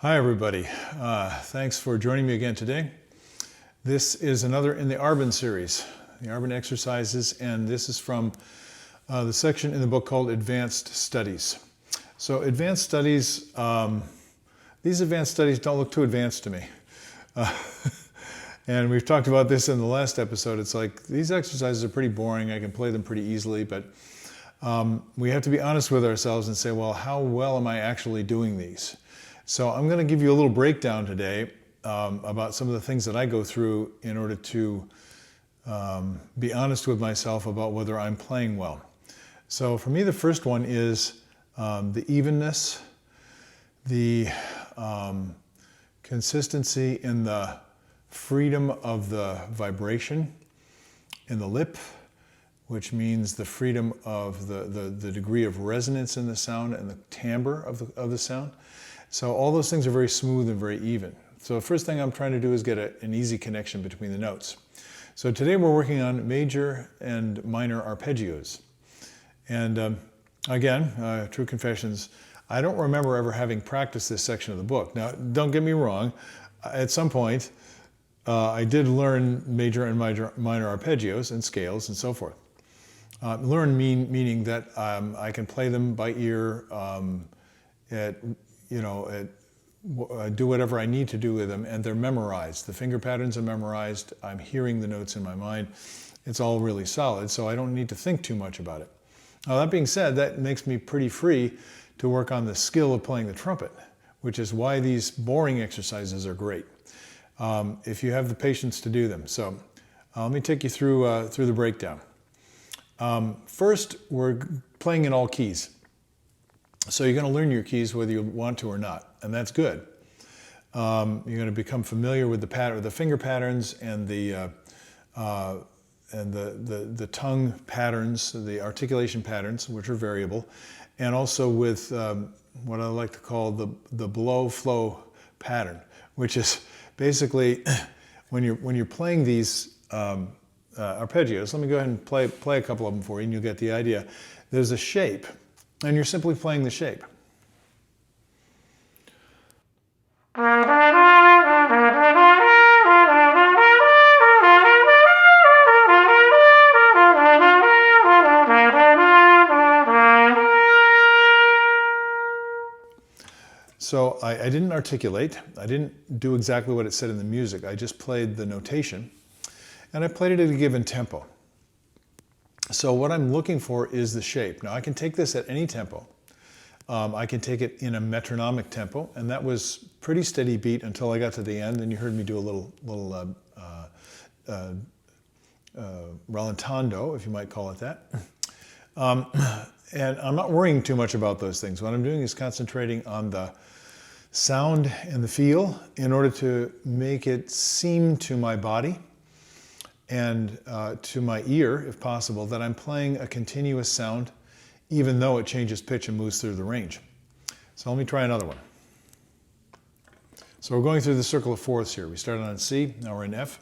Hi everybody, thanks for joining me again today. This is another in the Arban series, the Arban exercises, and this is from the section in the book called Advanced Studies. So advanced studies, these advanced studies don't look too advanced to me. And we've talked about this in the last episode. It's like these exercises are pretty boring. I can play them pretty easily, but we have to be honest with ourselves and say, well, how well am I actually doing these? So I'm going to give you a little breakdown today about some of the things that I go through in order to be honest with myself about whether I'm playing well. So for me, the first one is the evenness, the consistency in the freedom of the vibration in the lip, which means the freedom of the degree of resonance in the sound and the timbre of the sound. So all those things are very smooth and very even. So the first thing I'm trying to do is get an easy connection between the notes. So today we're working on major and minor arpeggios. And again, true confessions, I don't remember ever having practiced this section of the book. Now, don't get me wrong, at some point I did learn major and minor arpeggios and scales and so forth. Meaning that I can play them by ear do whatever I need to do with them, and they're memorized. The finger patterns are memorized. I'm hearing the notes in my mind. It's all really solid, so I don't need to think too much about it. Now, that being said, that makes me pretty free to work on the skill of playing the trumpet, which is why these boring exercises are great, if you have the patience to do them. So let me take you through the breakdown. First, we're playing in all keys. So you're going to learn your keys whether you want to or not, and that's good. You're going to become familiar with the finger patterns and the tongue patterns, the articulation patterns, which are variable, and also with what I like to call the blow-flow pattern, which is basically when you're playing these arpeggios. Let me go ahead and play a couple of them for you, and you'll get the idea. There's a shape. And you're simply playing the shape. So I didn't articulate. I didn't do exactly what it said in the music. I just played the notation, and I played it at a given tempo. So what I'm looking for is the shape. Now I can take this at any tempo. I can take it in a metronomic tempo, and that was pretty steady beat until I got to the end, and you heard me do a little rallentando, if you might call it that. And I'm not worrying too much about those things. What I'm doing is concentrating on the sound and the feel in order to make it seem to my body and to my ear, if possible, that I'm playing a continuous sound, even though it changes pitch and moves through the range. So let me try another one. So we're going through the circle of fourths here. We started on C, now we're in F.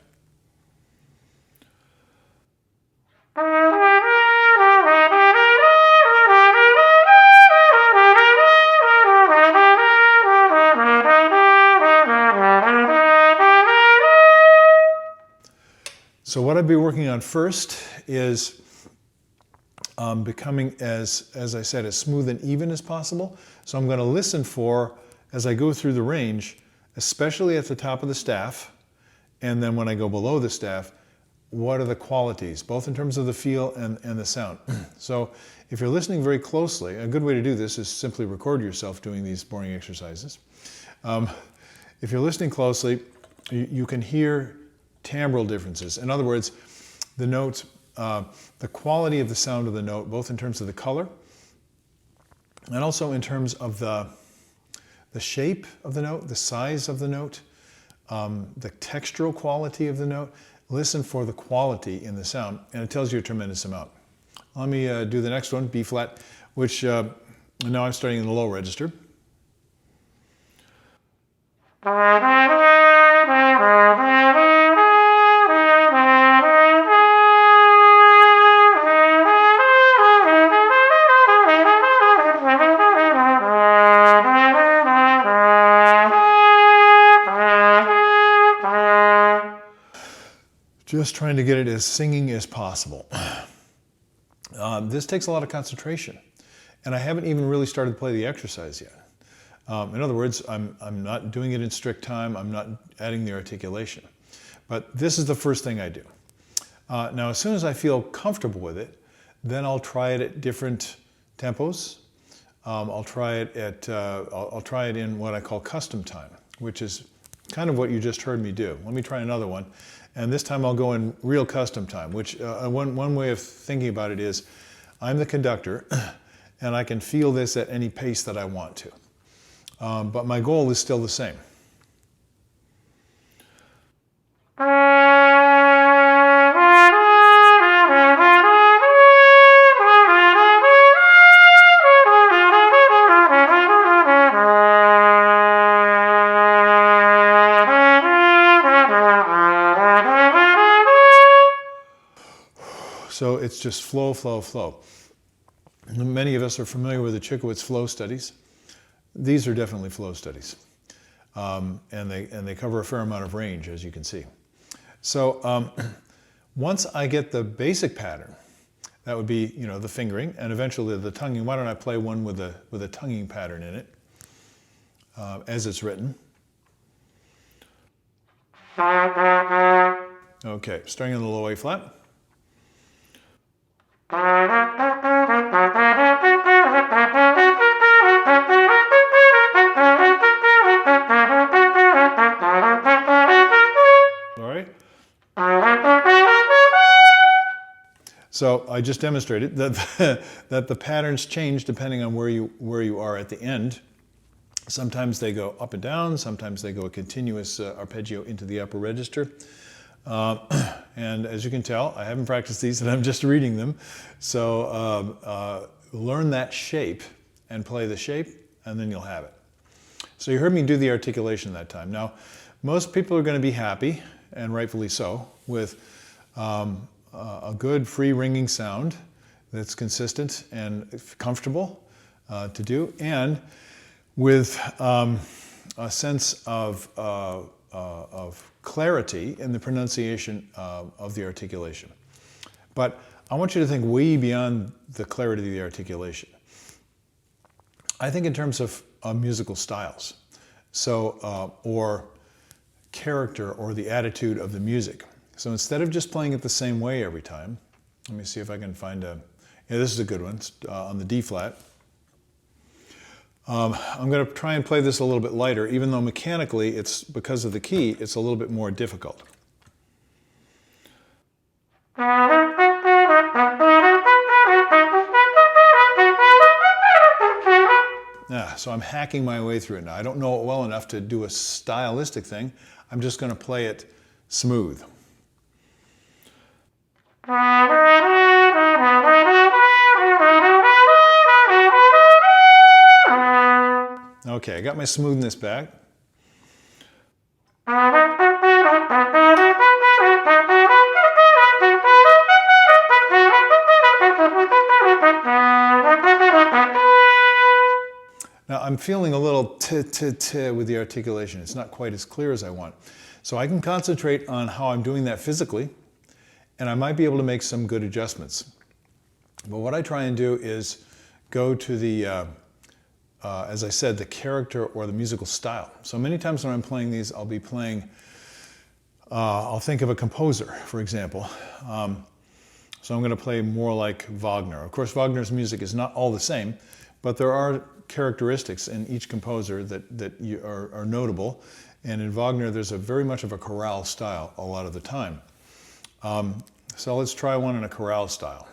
So what I'd be working on first is becoming, as I said, as smooth and even as possible. So I'm going to listen for, as I go through the range, especially at the top of the staff, and then when I go below the staff, what are the qualities, both in terms of the feel and the sound. So if you're listening very closely, a good way to do this is simply record yourself doing these boring exercises. If you're listening closely, you can hear timbral differences. In other words, the notes, the quality of the sound of the note, both in terms of the color and also in terms of the shape of the note, the size of the note, the textural quality of the note. Listen for the quality in the sound, and it tells you a tremendous amount. Let me do the next one, B flat, which now I'm starting in the low register. Just trying to get it as singing as possible. This takes a lot of concentration, and I haven't even really started to play the exercise yet. In other words, I'm not doing it in strict time, I'm not adding the articulation. But this is the first thing I do. Now, as soon as I feel comfortable with it, then I'll try it at different tempos. I'll try it in what I call custom time, which is kind of what you just heard me do. Let me try another one. And this time I'll go in real custom time, which one way of thinking about it is I'm the conductor and I can feel this at any pace that I want to. But my goal is still the same. So it's just flow, flow, flow. Many of us are familiar with the Chikowitz flow studies. These are definitely flow studies. And they cover a fair amount of range, as you can see. So once I get the basic pattern, that would be, the fingering and eventually the tonguing. Why don't I play one with a tonguing pattern in it, as it's written. Okay, starting on the low A flat. All right. So I just demonstrated that that the patterns change depending on where you are at the end. Sometimes they go up and down. Sometimes they go a continuous arpeggio into the upper register. And as you can tell, I haven't practiced these and I'm just reading them. So learn that shape and play the shape and then you'll have it. So you heard me do the articulation that time. Now, most people are going to be happy, and rightfully so, with a good free ringing sound that's consistent and comfortable to do, and with a sense of clarity in the pronunciation of the articulation. But I want you to think way beyond the clarity of the articulation. I think in terms of musical styles, so or character or the attitude of the music. So instead of just playing it the same way every time, let me see if I can find this is a good one, on the D flat. I'm going to try and play this a little bit lighter, even though mechanically, because of the key, it's a little bit more difficult. So I'm hacking my way through it now. I don't know it well enough to do a stylistic thing. I'm just going to play it smooth. Okay, I got my smoothness back. Now I'm feeling a little t with the articulation. It's not quite as clear as I want. So I can concentrate on how I'm doing that physically, and I might be able to make some good adjustments. But what I try and do is go to the as I said, the character or the musical style. So many times when I'm playing these, I'll be playing, I'll think of a composer, for example. So I'm going to play more like Wagner. Of course, Wagner's music is not all the same, but there are characteristics in each composer that are notable. And in Wagner, there's very much of a chorale style a lot of the time. So let's try one in a chorale style.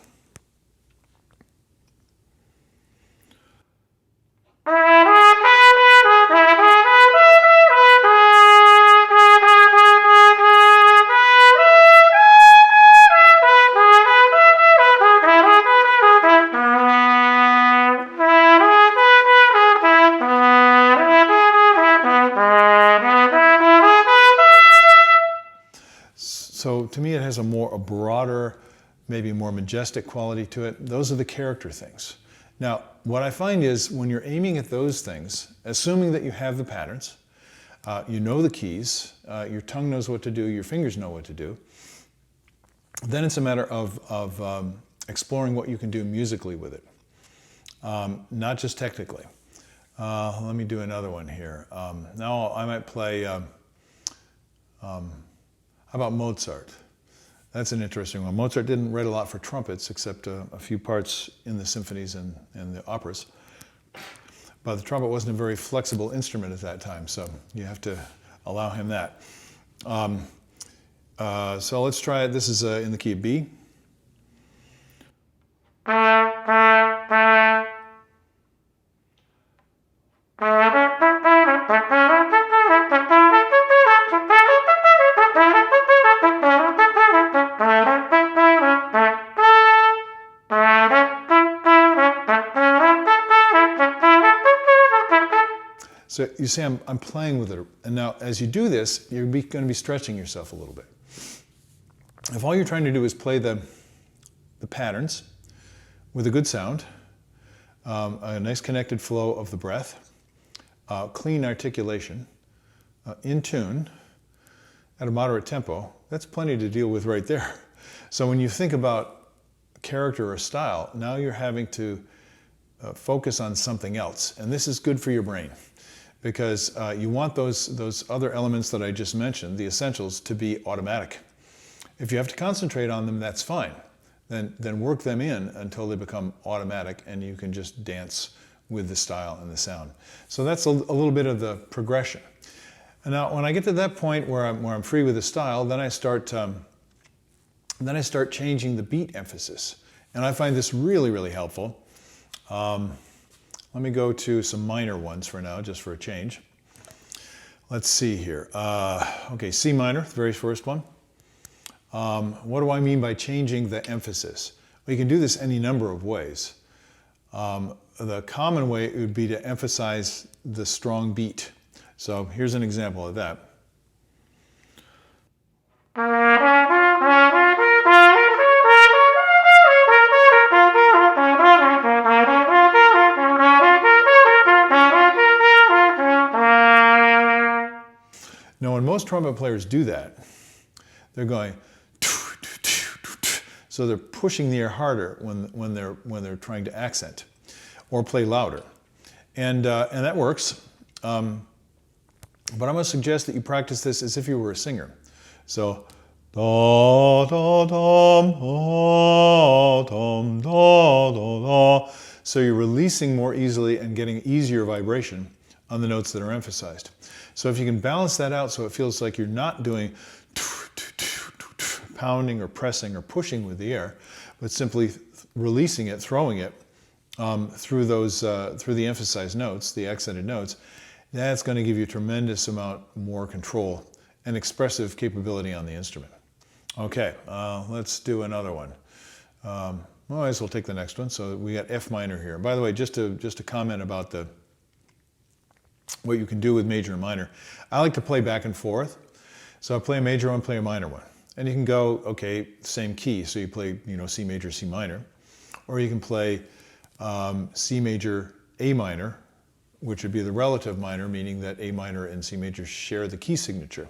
So to me, it has a broader, maybe more majestic quality to it. Those are the character things. Now, what I find is when you're aiming at those things, assuming that you have the patterns, you know the keys, your tongue knows what to do, your fingers know what to do, Then it's a matter of exploring what you can do musically with it, not just technically. Let me do another one here. Now I might play, how about Mozart? That's an interesting one. Mozart didn't write a lot for trumpets, except a few parts in the symphonies and the operas. But the trumpet wasn't a very flexible instrument at that time, so you have to allow him that. So let's try it. This is in the key of B. So you see I'm playing with it. And now as you do this, you're going to be stretching yourself a little bit. If all you're trying to do is play the patterns with a good sound, a nice connected flow of the breath, clean articulation, in tune, at a moderate tempo, that's plenty to deal with right there. So when you think about character or style, now you're having to focus on something else. And this is good for your brain, because you want those other elements that I just mentioned, the essentials, to be automatic. If you have to concentrate on them, that's fine. Then work them in until they become automatic and you can just dance with the style and the sound. So that's a little bit of the progression. And now when I get to that point where I'm free with the style, then I start changing the beat emphasis. And I find this really, really helpful. Let me go to some minor ones for now, just for a change. Let's see here. Okay, C minor, the very first one. What do I mean by changing the emphasis? Well, you can do this any number of ways. The common way would be to emphasize the strong beat. So here's an example of that. Now, when most trumpet players do that, they're going, so they're pushing the air harder when they're trying to accent or play louder, and that works. But I'm going to suggest that you practice this as if you were a singer. So, da da dum, da dum, da da da. So you're releasing more easily and getting easier vibration on the notes that are emphasized. So if you can balance that out so it feels like you're not doing pounding or pressing or pushing with the air, but simply releasing it, throwing it through the emphasized notes, the accented notes, that's going to give you a tremendous amount more control and expressive capability on the instrument. Okay, let's do another one. Well, I guess we'll take the next one. So we got F minor here. By the way, just to comment about what you can do with major and minor, I like to play back and forth. So I play a major one, play a minor one. And you can go, okay, same key. So you play, C major, C minor. Or you can play C major, A minor, which would be the relative minor, meaning that A minor and C major share the key signature.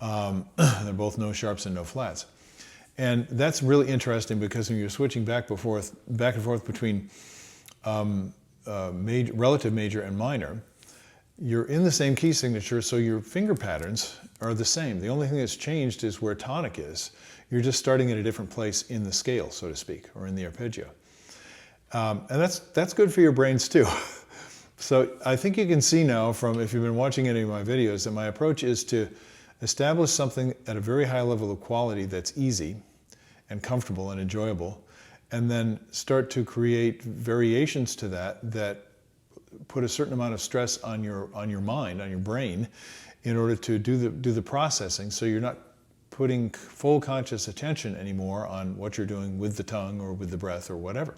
They're both no sharps and no flats. And that's really interesting because when you're switching back and forth between relative major and minor, you're in the same key signature, so your finger patterns are the same. The only thing that's changed is where tonic is. You're just starting at a different place in the scale, so to speak, or in the arpeggio. And that's good for your brains too. So I think you can see now from, if you've been watching any of my videos, that my approach is to establish something at a very high level of quality that's easy and comfortable and enjoyable, and then start to create variations to that put a certain amount of stress on your mind, on your brain, in order to do the processing, so you're not putting full conscious attention anymore on what you're doing with the tongue or with the breath or whatever.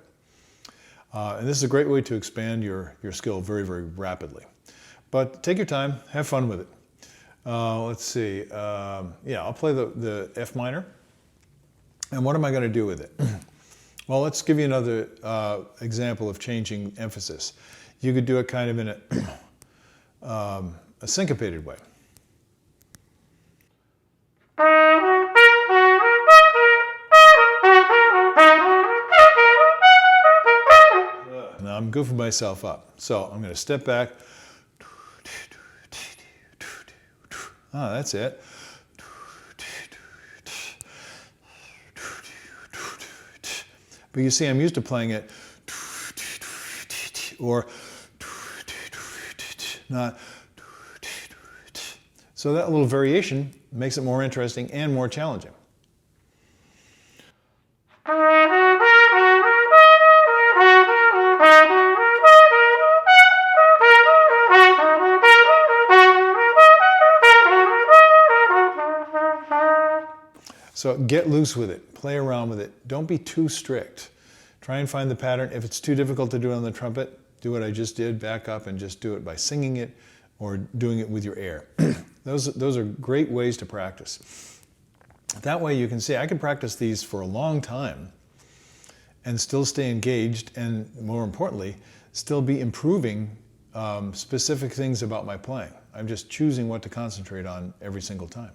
And this is a great way to expand your skill very, very rapidly. But take your time, have fun with it. Let's see. Yeah, I'll play the F minor. And what am I going to do with it? Well, let's give you another example of changing emphasis. You could do it kind of in a syncopated way. I'm goofing myself up. So I'm going to step back. Ah, that's it. But you see, I'm used to playing it, or not. So that little variation makes it more interesting and more challenging. So get loose with it, play around with it. Don't be too strict. Try and find the pattern. If it's too difficult to do it on the trumpet, do what I just did, back up and just do it by singing it or doing it with your air. Those are great ways to practice. That way you can see, I can practice these for a long time and still stay engaged and, more importantly, still be improving specific things about my playing. I'm just choosing what to concentrate on every single time.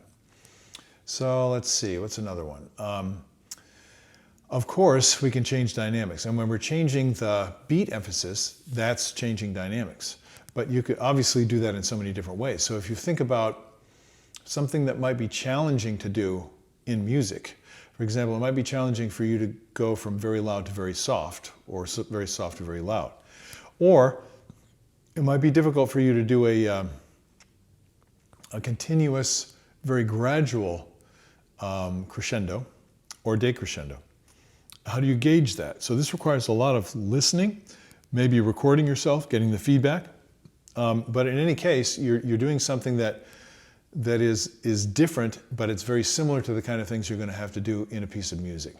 So let's see, what's another one? Of course, we can change dynamics. And when we're changing the beat emphasis, that's changing dynamics. But you could obviously do that in so many different ways. So if you think about something that might be challenging to do in music, for example, it might be challenging for you to go from very loud to very soft, or very soft to very loud. Or it might be difficult for you to do a continuous, very gradual crescendo or decrescendo. How do you gauge that? So this requires a lot of listening, maybe recording yourself, getting the feedback. But in any case, you're doing something that is different, but it's very similar to the kind of things you're going to have to do in a piece of music.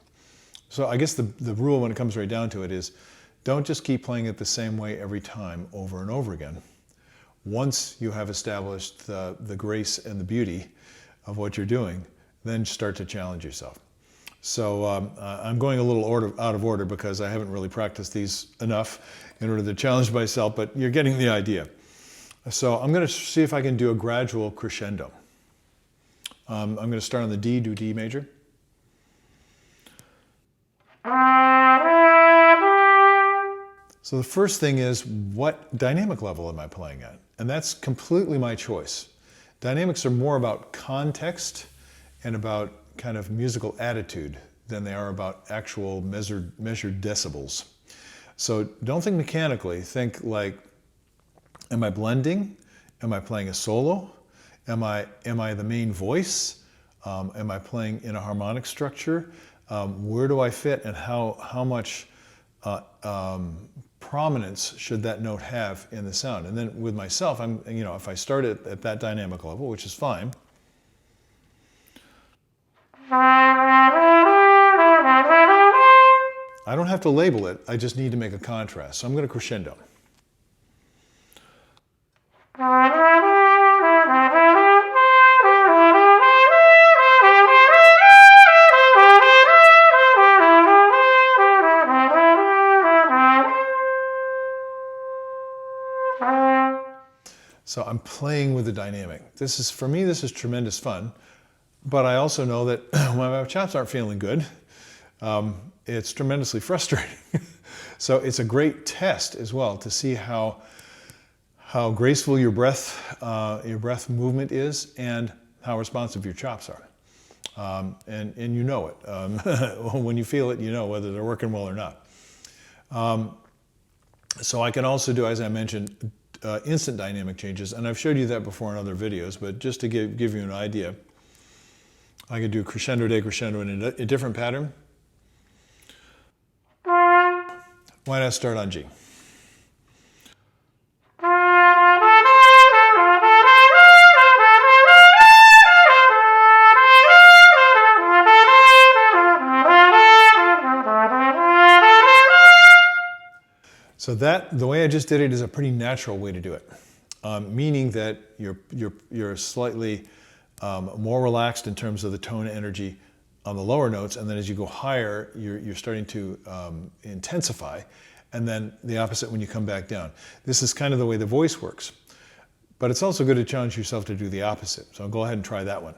So I guess the rule when it comes right down to it is, don't just keep playing it the same way every time over and over again. Once you have established the grace and the beauty of what you're doing, then start to challenge yourself. So I'm going a little out of order because I haven't really practiced these enough in order to challenge myself, but you're getting the idea. So I'm going to see if I can do a gradual crescendo. I'm going to start on the D, do D major. So the first thing is, what dynamic level am I playing at? And that's completely my choice. Dynamics are more about context and about kind of musical attitude than they are about actual measured decibels. So don't think mechanically, think like, am I blending? Am I playing a solo? Am I the main voice? Am I playing in a harmonic structure? Where do I fit, and how much prominence should that note have in the sound? And then with myself, if I start at that dynamic level, which is fine, I don't have to label it, I just need to make a contrast. So I'm going to crescendo. So I'm playing with the dynamic. For me, this is tremendous fun. But I also know that when my chops aren't feeling good, it's tremendously frustrating. So it's a great test as well to see how graceful your breath movement is and how responsive your chops are. And you know it. When you feel it, you know whether they're working well or not. So I can also do, as I mentioned, instant dynamic changes. And I've showed you that before in other videos, but just to give you an idea, I could do crescendo, decrescendo in a different pattern. Why not start on G? So the way I just did it is a pretty natural way to do it, meaning that you're slightly more relaxed in terms of the tone energy on the lower notes, and then as you go higher, you're starting to intensify, and then the opposite when you come back down. This is kind of the way the voice works, but it's also good to challenge yourself to do the opposite. So I'll go ahead and try that one.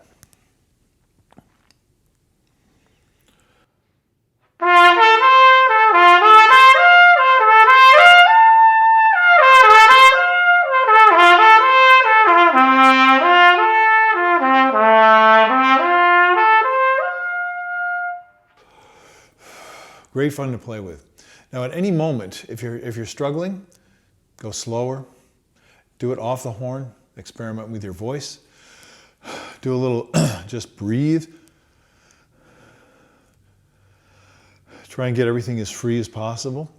Great fun to play with. Now at any moment, if you're struggling, go slower. Do it off the horn. Experiment with your voice. Do a little, just breathe. Try and get everything as free as possible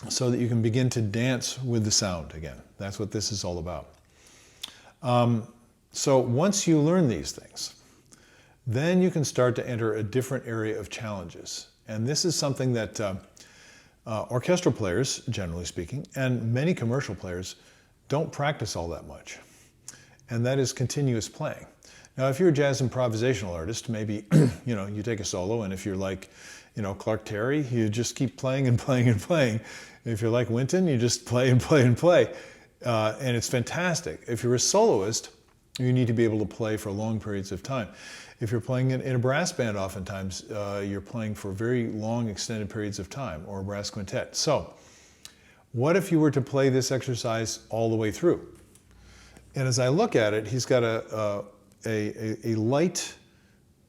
so that you can begin to dance with the sound again. That's what this is all about. So once you learn these things, then you can start to enter a different area of challenges. And this is something that orchestral players, generally speaking, and many commercial players don't practice all that much. And that is continuous playing. Now, if you're a jazz improvisational artist, maybe you take a solo, and if you're like Clark Terry, you just keep playing and playing and playing. If you're like Wynton, you just play and play and play. And it's fantastic. If you're a soloist, you need to be able to play for long periods of time. If you're playing in a brass band, oftentimes you're playing for very long extended periods of time, or a brass quintet. So what if you were to play this exercise all the way through? And as I look at it, he's got a light,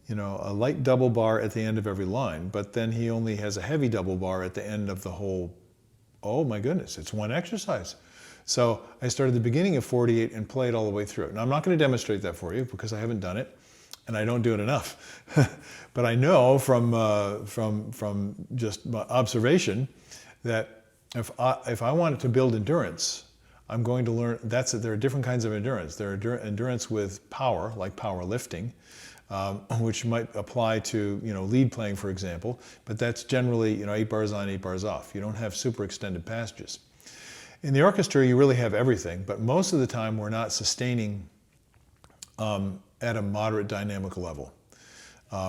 a light double bar at the end of every line, but then he only has a heavy double bar at the end of the whole. Oh my goodness, it's one exercise. So I started at the beginning of 48 and played all the way through. Now I'm not going to demonstrate that for you because I haven't done it, and I don't do it enough. But I know from just my observation that if I wanted to build endurance, I'm going to learn there are different kinds of endurance. There are endurance with power, like power lifting, which might apply to lead playing, for example. But that's generally 8 bars on, 8 bars off. You don't have super extended passages. In the orchestra, you really have everything, but most of the time we're not sustaining at a moderate dynamic level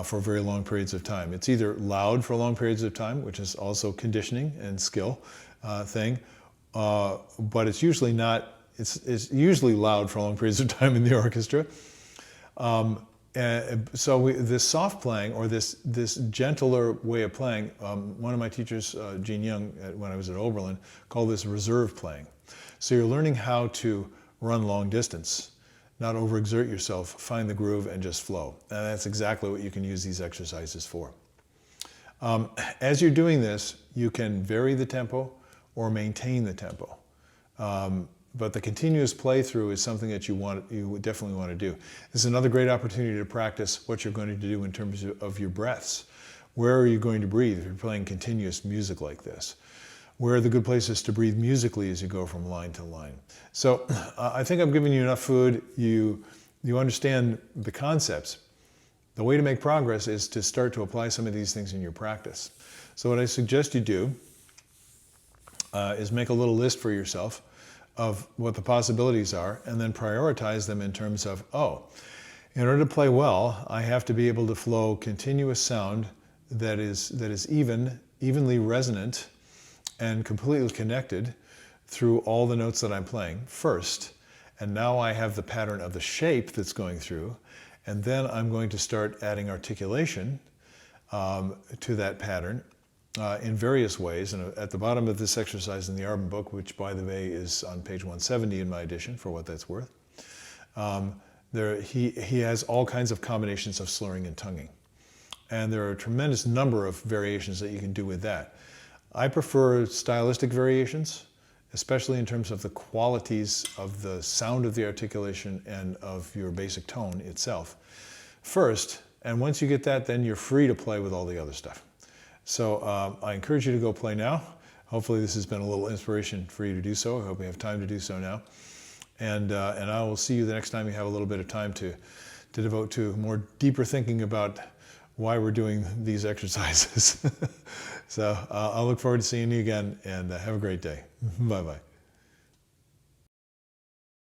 for very long periods of time. It's either loud for long periods of time, which is also conditioning and skill thing, but it's usually not. It's usually loud for long periods of time in the orchestra. So this soft playing, or this gentler way of playing, one of my teachers, Gene Young, when I was at Oberlin, called this reserve playing. So you're learning how to run long distance, not overexert yourself, find the groove, and just flow. And that's exactly what you can use these exercises for. As you're doing this, you can vary the tempo or maintain the tempo. But the continuous playthrough is something that you definitely want to do. This is another great opportunity to practice what you're going to do in terms of your breaths. Where are you going to breathe if you're playing continuous music like this? Where are the good places to breathe musically as you go from line to line? So I think I've given you enough food. You understand the concepts. The way to make progress is to start to apply some of these things in your practice. So what I suggest you do is make a little list for yourself of what the possibilities are, and then prioritize them in terms of, in order to play well, I have to be able to flow continuous sound that is evenly resonant and completely connected through all the notes that I'm playing first. And now I have the pattern of the shape that's going through, and then I'm going to start adding articulation to that pattern in various ways. And at the bottom of this exercise in the Arban book, which by the way is on page 170 in my edition, for what that's worth, he has all kinds of combinations of slurring and tonguing. And there are a tremendous number of variations that you can do with that. I prefer stylistic variations, especially in terms of the qualities of the sound of the articulation and of your basic tone itself first. And once you get that, then you're free to play with all the other stuff. So I encourage you to go play now. Hopefully this has been a little inspiration for you to do so. I hope you have time to do so now. And I will see you the next time you have a little bit of time to devote to more deeper thinking about why we're doing these exercises. So I'll look forward to seeing you again, and have a great day. Bye-bye.